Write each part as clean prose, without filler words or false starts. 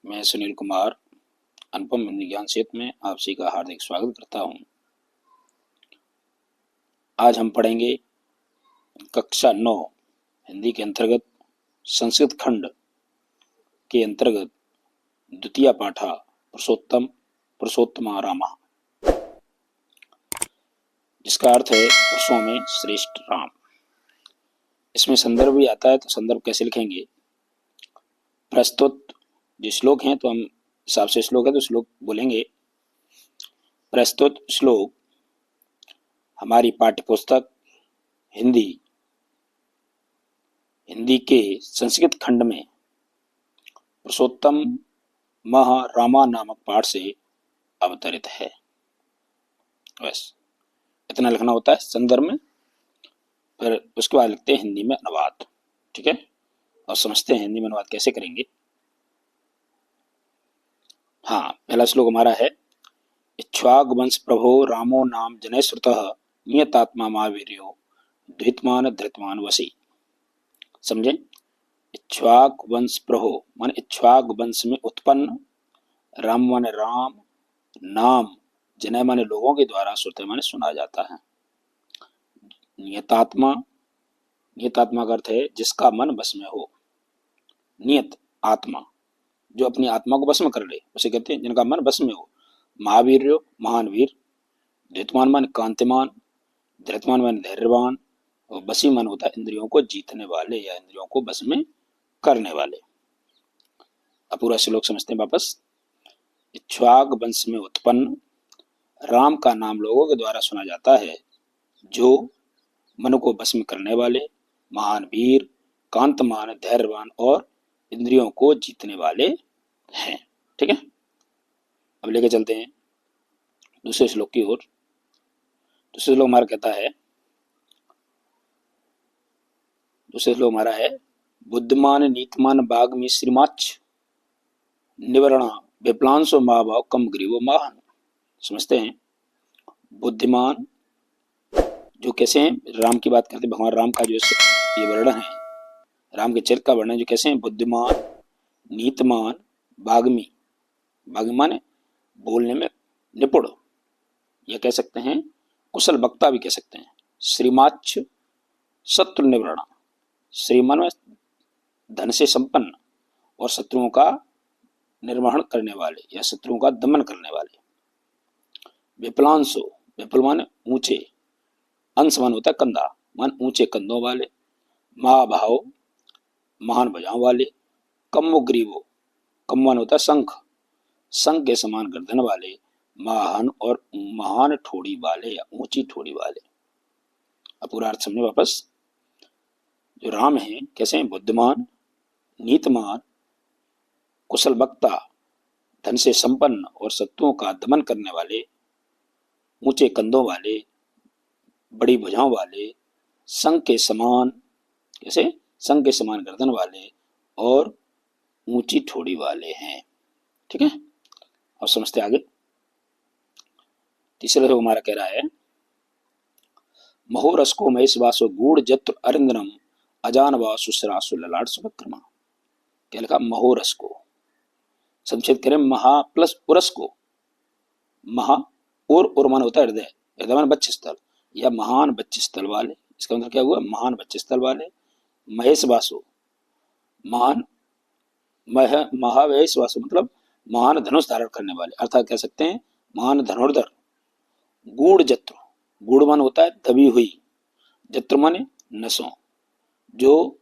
मैं सुनील कुमार अनुपम हिंदी ज्ञान क्षेत्र में आप सभी का हार्दिक स्वागत करता हूं। आज हम पढ़ेंगे कक्षा 9 हिंदी के अंतर्गत संस्कृत खंड के अंतर्गत द्वितीय पाठा पुरुषोत्तम पुरुषोत्तमा रामा, जिसका अर्थ है पुरुषों में श्रेष्ठ राम। इसमें संदर्भ भी आता है, तो संदर्भ कैसे लिखेंगे? प्रस्तुत जो श्लोक हैं तो हम हिसाब से श्लोक है तो श्लोक बोलेंगे। प्रस्तुत श्लोक हमारी पाठ्यपुस्तक हिंदी के संस्कृत खंड में पुरुषोत्तम महा रामा नामक पाठ से अवतरित है। बस इतना लिखना होता है संदर्भ में, फिर उसके बाद लिखते हैं हिंदी में अनुवाद। ठीक है, और समझते हैं हिंदी में अनुवाद कैसे करेंगे। हाँ, पहला श्लोक हमारा है इक्ष्वाक वंश प्रभो रामो नाम जनै श्रुतः नियतात्मा महावीर्यो द्वितमान धृतमान वसी। समझे? इक्ष्वाक वंश प्रभो मान इक्ष्वाक वंश में उत्पन्न, राम माने राम, नाम जनै माने लोगों के द्वारा, श्रुत माने सुना जाता है। नियतात्मा, नियतात्मा का अर्थ है जिसका मन बस में हो। नियत आत्मा, जो अपनी आत्मा को बस में कर ले, उसे कहते हैं जिनका मन बस में हो। महावीर्यो महान वीर, धृतमान मान कांतिमान, धृतमान मान धैर्यवान, और बसी मन होता है इंद्रियों को जीतने वाले या इंद्रियों को बस में करने वाले। अब पूरा श्लोक समझते हैं वापस। इक्ष्वाक वंश में उत्पन्न, राम का नाम लोगों के द्वारा सुना जाता है, जो मन को बस में करने वाले, महान वीर, कांतमान, धैर्यवान और इंद्रियों को जीतने वाले हैं। ठीक है, अब लेके चलते हैं दूसरे श्लोक की ओर। दूसरे श्लोक हमारा कहता है, दूसरे श्लोक हमारा है बुद्धिमान नीतमान बाग्मी श्रीमाच निवरणा विप्लांसो महाभाव कम ग्रीवो महान। समझते हैं, बुद्धिमान जो कैसे हैं, राम की बात करते हैं। भगवान राम का जो ये वर्णन है, राम के चरित्र का वर्णन जो कैसे हैं, बुद्धिमान नीतमान बाग्मी, बाग्मी माने बोलने में निपुण, यह कह सकते हैं कुशल वक्ता भी कह सकते हैं। श्रीमाच शत्रु निवरणा, श्रीमान में धन से संपन्न और शत्रुओं का निर्वहन करने वाले या शत्रुओं का दमन करने वाले। विप्लांसो, विपुल माने ऊंचे, अंश मान होता है कंधा, मान ऊंचे कंधों वाले, महाभाव महान भुजाओं वाले, कम्मुग्रीवो, कम्मान होता है शंख, शंख के समान गर्दन वाले, महान और महान ठोड़ी वाले या ऊंची ठोड़ी वाले। अब पूरा अर्थ समझे वापस। जो राम है कैसे हैं, बुद्धिमान, नीतमान, कुशल वक्ता, धन से संपन्न और शत्रुओं का दमन करने वाले, ऊंचे कंधों वाले, बड़ी भुजाओं वाले, शंख के समान, कैसे शंख के समान गर्दन वाले और ऊंची ठोड़ी वाले हैं। ठीक है, अब समझते आगे। तीसरा जो हमारा कह रहा है महोरस को महेश वासो गूढ़ जत्र अरिंदनम अजान वासु सरासु ललाट सुभक्रमा। क्या लिखा? महोरस को संक्षेप करें महा प्लस उरस को। महा और मान होता है हृदय, हृदय मान बच्चे स्थल या महान बच्चे स्थल वाले। इसका मतलब क्या हुआ? महान बच्चे स्थल वाले। महेश वासु, महान महावेश वासु मतलब महान धनुष धारण करने वाले, अर्थात कह सकते हैं महान धनुर्धर। गूढ़ जत्र, गूढ़ मान होता है दबी हुई, जत्र माने नसों, जो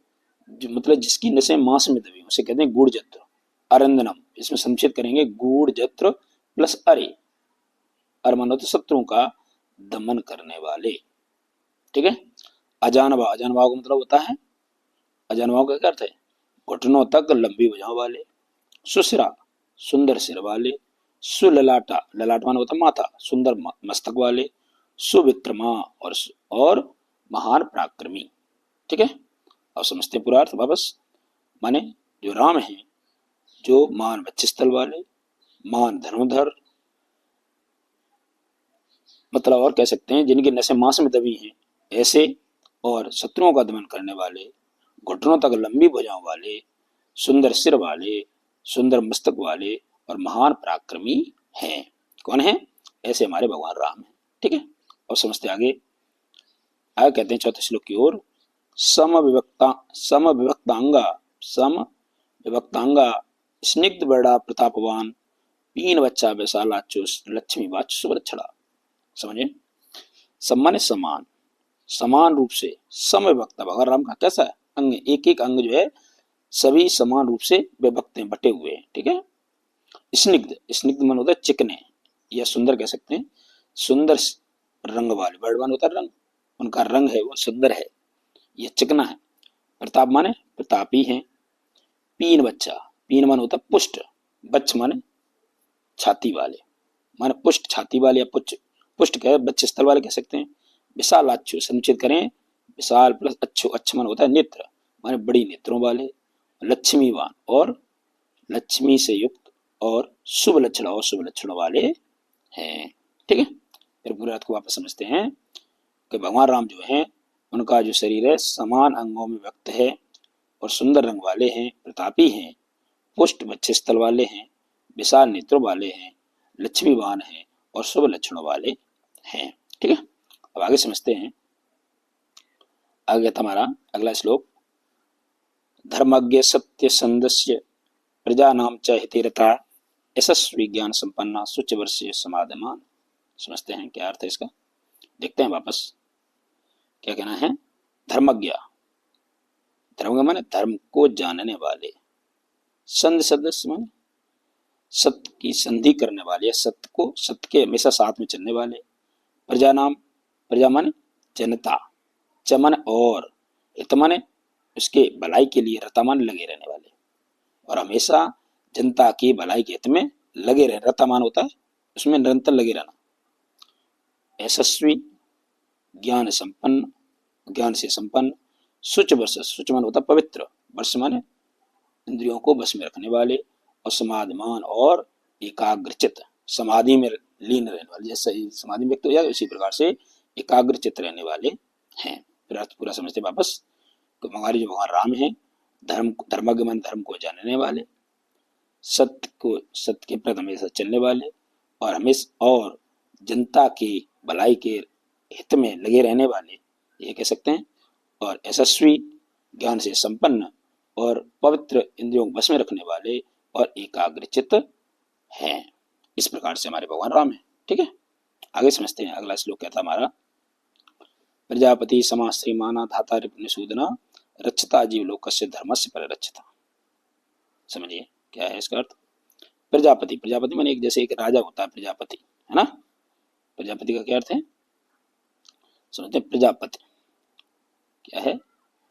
मतलब जिसकी नसें मांस में दबी, उसे कहते हैं गूढ़ जत्र। अरंदनम, इसमें संक्षेप करेंगे गूढ़ जत्र प्लस अरे, अर मान होता शत्रुओं का दमन करने वाले। ठीक है, अजानवा, अजानवा का मतलब होता है, अजानवा का क्या अर्थ है? घुटनों तक लंबी भुजाओं वाले। सुशिरा, सुंदर सिर वाले। सुललाटा, ललाट मान होता माथा, सुंदर मस्तक वाले। सुविक्रमा और महान पराक्रमी। ठीक है, अब समझते पूरा अर्थ वापस। माने जो राम है, जो महान बच्चे स्थल वाले, महान धनुर्धर, मतलब और कह सकते हैं जिनकी नसें मांस में दबी हैं ऐसे, और शत्रुओं का दमन करने वाले, घुटनों तक लंबी भुजाओं वाले, सुंदर सिर वाले, सुंदर मस्तक वाले और महान पराक्रमी हैं। कौन है? ऐसे हमारे भगवान राम हैं। ठीक है, और समझते आगे। आगे कहते हैं चौथे श्लोक की ओर, सम विभक्तांगा स्निग्ध बड़ा प्रतापवान पीन बच्चा वैशालाचो लक्ष्मी वाच सुवरक्षणा। समझे? सम्मान समान, समान रूप से समविभक्त भगवान राम का कैसा है? अंग, एक एक अंग जो है सभी समान रूप से विभक्त हैं, बटे हुए हैं। ठीक है। स्निग्ध, स्निग्ध मन होता है चिकने या सुंदर कह सकते हैं, सुंदर रंग वाले, वर्डवान होता है रंग, उनका रंग है वो सुंदर है, ये चिकना है। प्रताप माने प्रतापी है। पीन बच्चा, पीन मन होता है पुष्ट, बच्च माने छाती वाले, माने पुष्ट छाती वाले या पुष्ट, पुष्ट कह बच्चे स्थल वाले कह सकते हैं। विशाल अच्छु संचित करें, विशाल प्लस अच्छु, अच्छ मन होता है नेत्र, माने बड़ी नेत्रों वाले। लक्ष्मीवान, और लक्ष्मी से युक्त और शुभ लक्षण और शुभ लक्षणों वाले हैं। ठीक है, फिर पूरे अर्थ को वापस समझते हैं कि भगवान राम जो हैं उनका जो शरीर है समान अंगों में व्यक्त है और सुंदर रंग वाले हैं, प्रतापी हैं, पुष्ट बच्चे स्थल वाले हैं, विशाल नेत्रों वाले हैं, लक्ष्मीवान हैं और शुभ लक्षणों वाले हैं। ठीक है, अब आगे समझते हैं। आगे हमारा अगला श्लोक, धर्मज्ञ सत्य संदस्य प्रजा नाम च हितेरता यशस्वी ज्ञान संपन्ना सुच वर्षीय समाधमान। समझते हैं क्या अर्थ है इसका, देखते हैं वापस क्या कहना है। धर्मज्ञ, धर्म माने धर्म को जानने वाले, संध सदस्य माने सत्य की संधि करने वाले, सत्य को, सत्य के हमेशा साथ में चलने वाले। प्रजा नाम, प्रजा माने जनता, चमन और हित माने उसके भलाई के लिए, रता माने लगे रहने वाले, और हमेशा जनता की भलाई के हित में लगे रहे, रतामान होता है उसमें निरंतर लगे रहना। यशस्वी, ज्ञान संपन्न, ज्ञान से संपन्न। सुच वर्ष, सुच मान होता पवित्र, वर्ष माने इंद्रियों को बस में रखने वाले, और समाधिमान और एकाग्रचित, समाधि में लीन रहने वाले, जैसे ही समाधि में व्यक्त हो जाए उसी प्रकार से एकाग्रचित रहने वाले हैं। फिर अर्थ पूरा समझते वापस, तो हमारे जो भगवान राम हैं धर्म, धर्मज्ञ मन धर्म को जानने वाले, सत्य को, सत्य के प्रति हमेशा चलने वाले, और हमेशा और जनता की भलाई के हित में लगे रहने वाले, ये कह सकते हैं। और यशस्वी, ज्ञान से संपन्न और पवित्र, इंद्रियों को बस में रखने वाले और एकाग्रचित हैं। इस प्रकार से हमारे भगवान राम हैं। ठीक है, आगे समझते हैं। अगला श्लोक कहता हमारा, प्रजापति समा श्रीमाना धाता रिपुनिसूदना रक्षता जीवलोकस्य धर्मस्य परिरक्षता। समझिए क्या है इसका अर्थ। प्रजापति, प्रजापति माने एक, जैसे एक राजा होता है प्रजापति, है ना। प्रजापति का क्या अर्थ है, समझते हैं। प्रजापति क्या है,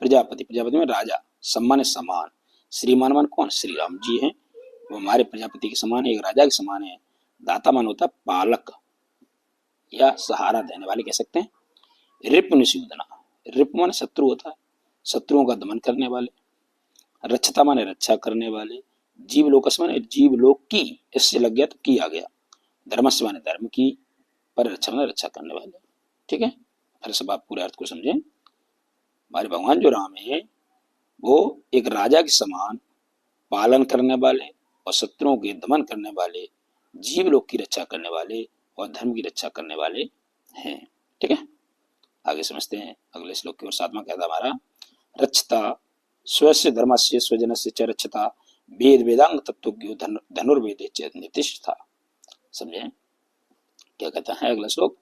प्रजापति, प्रजापति में राजा, सम्मान समान, श्रीमान मान कौन, श्री राम जी हैं, वो हमारे प्रजापति के समान है, एक राजा के समान है। दाता मान होता पालक या सहारा देने वाले कह सकते हैं। रिप निषूदना, रिप मान शत्रु होता है, शत्रुओं का दमन करने वाले। रक्षता माने रक्षा करने वाले। जीव लोकस माने जीव लोक की, इससे लग गया तो की आ गया। धर्मस्य माने धर्म की, पर रक्षा माने रक्षा करने वाले। ठीक है, फिर सब आप पूरे अर्थ को समझें। हमारे भगवान जो राम है वो एक राजा के समान पालन करने वाले और शत्रुओं के दमन करने वाले, जीव लोक की रक्षा करने वाले और धर्म की रक्षा करने वाले हैं। ठीक है, आगे समझते हैं अगले श्लोक की ओर। सातवां कहता हमारा, रक्षता स्वस्य धर्मस्य स्वजनस्य च रक्षता वेद वेदांग तत्वज्ञो धनुर्वेदे च नितिष्ठा। समझे क्या कहता है अगला श्लोक।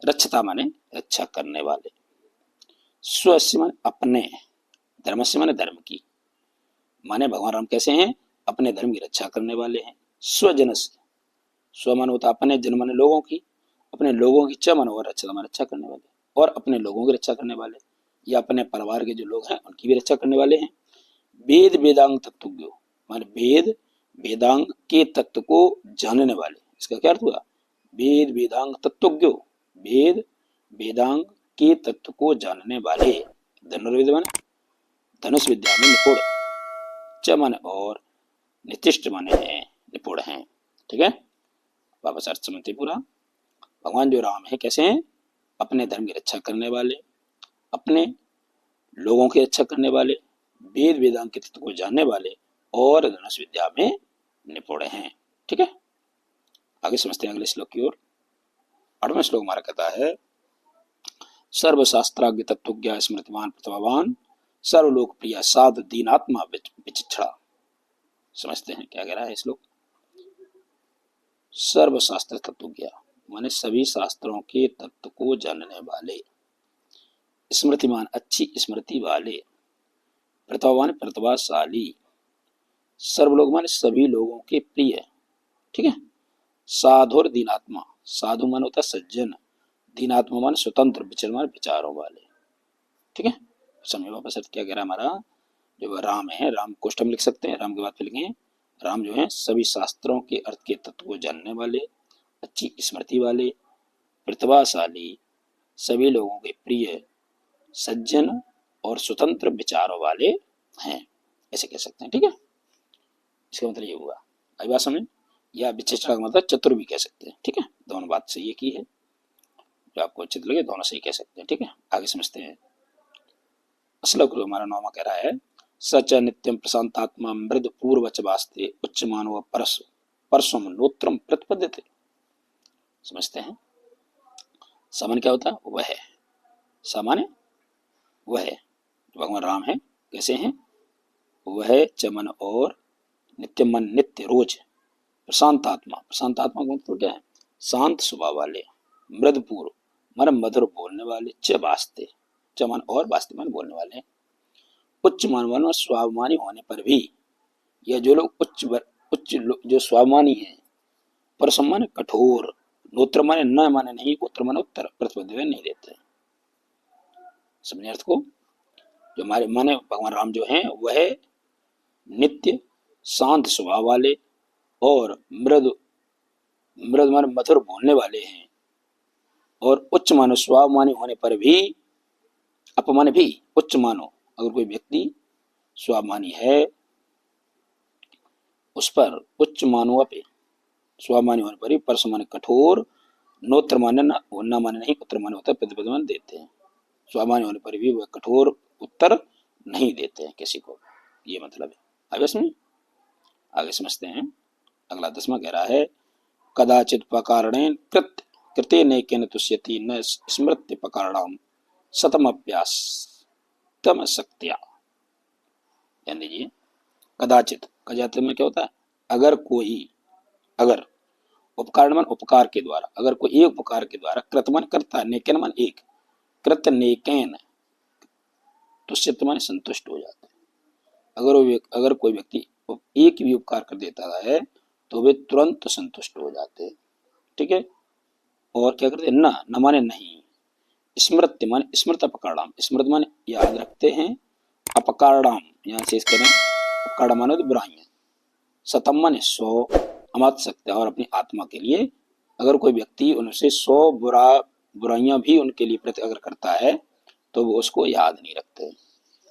रक्षता माने रक्षा करने वाले, स्वस्य माने अपने, धर्मस्य माने धर्म की, माने भगवान राम कैसे हैं, अपने धर्म की रक्षा करने वाले हैं। स्वजनस्य, स्व मन होता अपने, जन माने लोगों की, अपने लोगों की, च मन और रक्षा माने रक्षा करने वाले, और अपने लोगों की रक्षा करने वाले या अपने परिवार के जो लोग हैं उनकी भी रक्षा करने वाले हैं। वेद वेदांग तत्वज्ञो माने वेद वेदांग के तत्व को जानने वाले, इसका क्या अर्थ हुआ, वेद वेदांग तत्वज्ञो, वेद वेदांग के तत्व को जानने वाले। धनुर्वेद माने धनुष विद्या में निपुण, च माने और, नितिष्ठ माने है निपुण हैं। ठीक है, वापस अर्थ समझते पूरा। भगवान जो राम है कैसे हैं, अपने धर्म की रक्षा करने वाले, अपने लोगों की रक्षा करने वाले, वेद वेदांग के तत्व को जानने वाले और धनुष विद्या में निपुण हैं। ठीक है, आगे समझते हैं अगले श्लोक की ओर। 8वां श्लोक हमारा कहता है सर्वशास्त्राज्ञ तत्वज्ञ स्मृतिमान प्रतिभावान सर्वलोक प्रिय साध दीनात्मा विचक्षणा। समझते हैं क्या कह रहा है श्लोक। सर्वशास्त्र तत्वज्ञ माने सभी शास्त्रों के तत्व को जानने वाले, स्मृतिमान अच्छी स्मृति वाले, प्रतिभावान प्रतिभाशाली, सर्वलोक माने सभी लोगों के प्रिय। ठीक है, साधु और दीनात्मा, साधु मन होता सज्जन, दीनात्मा मान स्वतंत्र, विचरण विचारों वाले। ठीक है, समय वापस अर्थ क्या कह रहा है हमारा, जो राम है, राम कोष्ठ में लिख सकते हैं, राम के बाद फिर लिखेंगे राम जो है सभी शास्त्रों के अर्थ के तत्व को जानने वाले, अच्छी स्मृति वाले, प्रतिभाशाली, सभी लोगों के प्रिय, सज्जन और स्वतंत्र विचारों वाले हैं, ऐसे कह सकते हैं। ठीक है, इसका मतलब ये हुआ। अभी बात समझ, या विचक्षण का मतलब चतुर भी कह सकते हैं। ठीक है, दोनों बात सही की है, जो आपको उचित लगे दोनों सही कह सकते हैं। ठीक है, आगे समझते हैं। श्लोक हमारा 9वां कह रहा है सच नित्यम प्रशांतात्मा मृद पूर्वच वास्ते उच्च मानव परसम नोत्रम प्रतिपद्यते। समझते हैं, सामान्य क्या होता है, वह सामान्य वह भगवान राम है, कैसे हैं, वह चमन और नित्य मन, नित्य रोज, प्रशांत आत्मा, प्रशांत आत्मा का मतलब क्या है, शांत स्वभाव वाले, मृदपूर्व मन मधुर बोलने वाले, च वास्ते, चमन और वास्ते मन बोलने वाले, उच्च मानवान स्वाभिमानी होने पर भी, यह जो लोग उच्च जो स्वाभिमानी है, पर सम्मान कठोर, नोत्र माने न माने नहीं, उत्तर माने उत्तर, प्रतिपद्य नहीं देते। समझे अर्थ को, जो हमारे माने भगवान राम जो हैं वह नित्य शांत स्वभाव वाले और मृद मृद माने मधुर बोलने वाले हैं, और उच्च मानो स्वाभिमानी होने पर भी, अपमाने भी उच्च मानो, अगर कोई व्यक्ति स्वाभिमानी है उस पर उच्च मानो पे, स्वाभिमानी होने पर ही परस माने कठोर, नोत्र माने न माने नहीं, उत्तर माने होता है प्रतिपद मान देते हैं। स्वाभिमानी होने पर भी वह कठोर उत्तर नहीं देते हैं किसी को, ये मतलब है। आगे इसमें आगे समझते हैं। अगला 10वां कह रहा है कदाचित पकारणेन कृत कृते नैकेन तुष्यति न स्मृत्य पकारणम शतमभ्यास तम शक्त्या। ध्यान दीजिए, कदाचित, कदाचित में क्या होता है, अगर कोई, अगर उपकार मन उपकार के द्वारा, अगर कोई एक उपकार के द्वारा, कृत मन करता, नेकेन मन एक, कृत नेकेन तुष्यत मन संतुष्ट हो जाते हैं। अगर कोई व्यक्ति एक भी उपकार कर देता है तो वे तुरंत संतुष्ट हो जाते हैं। ठीक है, और क्या करते हैं, न माने नहीं, स्मृत्य माने स्मृत अपकारणाम, स्मृत माने याद रखते हैं, अपकारणाम यहाँ से करें, अपकारणाम माने तो बुराइयां, शतम माने 100, अमात सकते, और अपनी आत्मा के लिए अगर कोई व्यक्ति उनसे 100 बुराइयां भी उनके लिए प्रति अगर करता है तो वो उसको याद नहीं रखते।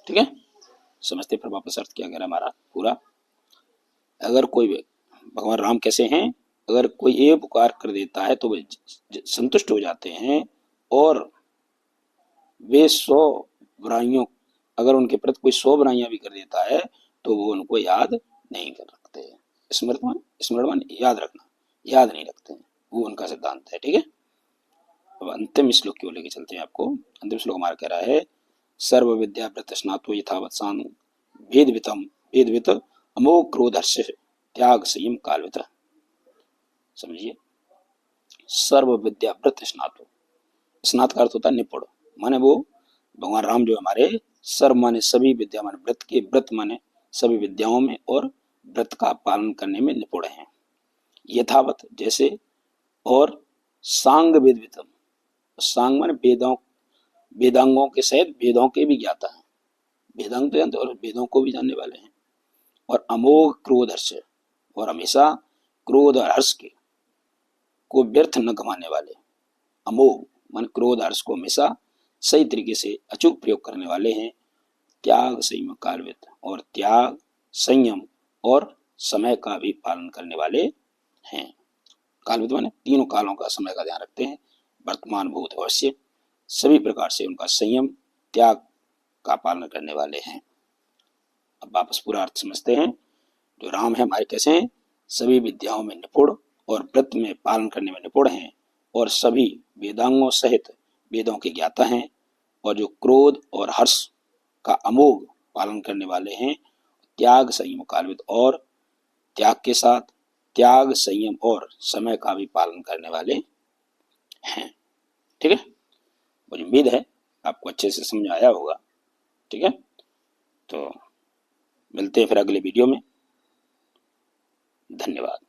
ठीक है, समझते फिर वापस अर्थ क्या कह रहा है हमारा पूरा। अगर कोई भगवान राम कैसे हैं, अगर कोई एक उपकार कर देता है तो वे संतुष्ट हो जाते हैं, और वे 100 बुराइयों, अगर उनके प्रति कोई 100 बुराइयां भी कर देता है तो वो उनको याद नहीं कर रखते। स्मरण याद रखना, याद नहीं रखते हैं, वो उनका सिद्धांत है। ठीक है, अब अंतिम श्लोक की ओर लेके चलते हैं आपको। अंतिम श्लोक हमारा कह रहा है सर्व विद्या प्रतस्नातो यथावत सान भेदवित अमोघ क्रोधर्ष त्याग संयम कालवित। समझिए, सर्व विद्या व्रत स्नातो, स्नात का अर्थ होता है निपुण, माने वो भगवान राम जो हमारे सर्व माने सभी विद्या माने व्रत के, व्रत माने सभी विद्याओं में, और व्रत का पालन करने में निपुण हैं। यथावत जैसे, और सांग वेदवितम, सांग माने वेदों, वेदांगों के सहित वेदों के भी ज्ञाता है, वेदांग तो जानते और वेदों को भी जानने वाले हैं। और अमोघ क्रोध हर्ष, और हमेशा क्रोध और हर्ष के को व्यर्थ न गंवाने वाले, अमोघ मन क्रोध हर्ष को हमेशा सही तरीके से अचूक प्रयोग करने वाले हैं। त्याग संयम कालवित, और त्याग संयम और समय का भी पालन करने वाले हैं। कालवित माने तीनों कालों का समय का ध्यान रखते हैं, वर्तमान भूत भविष्य, सभी प्रकार से उनका संयम त्याग का पालन करने वाले हैं। अब वापस पूरा अर्थ समझते हैं। जो राम है हमारे कैसे हैं, सभी विद्याओं में निपुण और व्रत में पालन करने में निपुण हैं और सभी वेदांगों सहित वेदों के ज्ञाता हैं और जो क्रोध और हर्ष का अमोघ पालन करने वाले हैं, त्याग संयम कालविद और त्याग के साथ त्याग संयम और समय का भी पालन करने वाले हैं। ठीक है, मुझे उम्मीद है आपको अच्छे से समझ आया होगा। ठीक है, तो मिलते हैं फिर अगले वीडियो में। धन्यवाद।